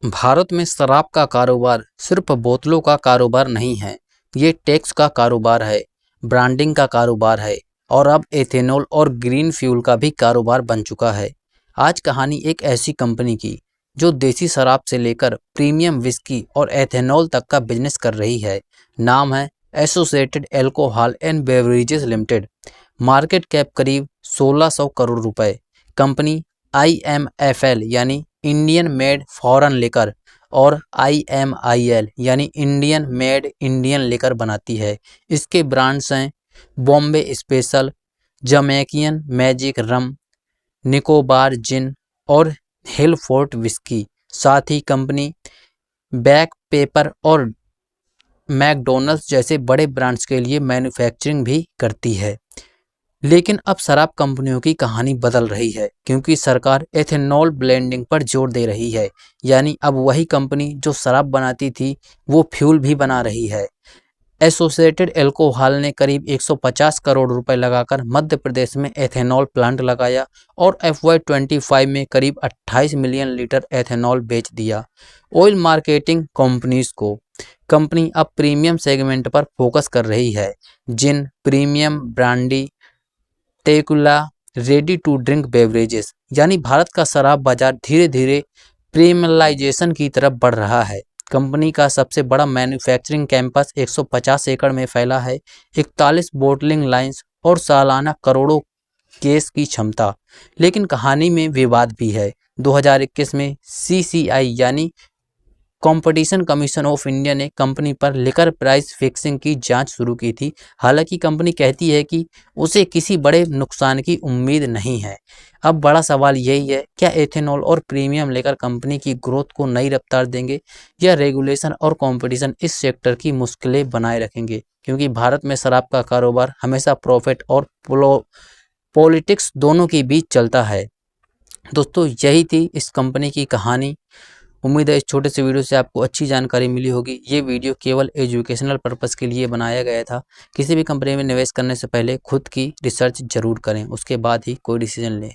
भारत में शराब का कारोबार सिर्फ बोतलों का कारोबार नहीं है, ये टैक्स का कारोबार है, ब्रांडिंग का कारोबार है और अब एथेनॉल और ग्रीन फ्यूल का भी कारोबार बन चुका है। आज कहानी एक ऐसी कंपनी की जो देसी शराब से लेकर प्रीमियम विस्की और एथेनॉल तक का बिजनेस कर रही है। नाम है associated alcohol and beverages limited. Market cap करीब 1600 करोड़ रुपए। कंपनी IMFL यानी इंडियन मेड फॉरेन लिकर और IMIL यानी इंडियन मेड इंडियन लिकर बनाती है। इसके ब्रांड्स हैं बॉम्बे स्पेशल, जमैकियन मैजिक रम, निकोबार जिन और हिल फोर्ट विस्की। साथ ही कंपनी बैक पेपर और मैकडोनल्ड्स जैसे बड़े ब्रांड्स के लिए मैन्युफैक्चरिंग भी करती है। लेकिन अब शराब कंपनियों की कहानी बदल रही है, क्योंकि सरकार एथेनॉल ब्लेंडिंग पर जोर दे रही है। यानी अब वही कंपनी जो शराब बनाती थी वो फ्यूल भी बना रही है। एसोसिएटेड अल्कोहल ने करीब 150 करोड़ रुपए लगाकर मध्य प्रदेश में एथेनॉल प्लांट लगाया और FY25 में करीब 28 मिलियन लीटर एथेनॉल बेच दिया ऑयल मार्केटिंग कंपनीज को। कंपनी अब प्रीमियम सेगमेंट पर फोकस कर रही है। Gin, premium brandy, tequila, ready to drink beverages, यानी भारत का शराब बाजार धीरे धीरे प्रीमियलाइजेशन की तरफ बढ़ रहा है। कंपनी का सबसे बड़ा मैन्युफैक्चरिंग कैंपस 150 एकड़ में फैला है, 41 बोटलिंग लाइंस और सालाना करोड़ों केस की क्षमता। लेकिन कहानी में विवाद भी है। 2021 में CCI यानी कंपटीशन कमीशन ऑफ इंडिया ने कंपनी पर लिकर प्राइस फिक्सिंग की जांच शुरू की थी। हालांकि कंपनी कहती है कि उसे किसी बड़े नुकसान की उम्मीद नहीं है। अब बड़ा सवाल यही है, क्या एथेनॉल और प्रीमियम लेकर कंपनी की ग्रोथ को नई रफ्तार देंगे या रेगुलेशन और कंपटीशन इस सेक्टर की मुश्किलें बनाए रखेंगे? क्योंकि भारत में शराब का कारोबार हमेशा प्रॉफिट और पॉलिटिक्स दोनों के बीच चलता है। दोस्तों, यही थी इस कंपनी की कहानी। उम्मीद है इस छोटे से वीडियो से आपको अच्छी जानकारी मिली होगी। ये वीडियो केवल एजुकेशनल पर्पस के लिए बनाया गया था। किसी भी कंपनी में निवेश करने से पहले खुद की रिसर्च जरूर करें, उसके बाद ही कोई डिसीजन लें।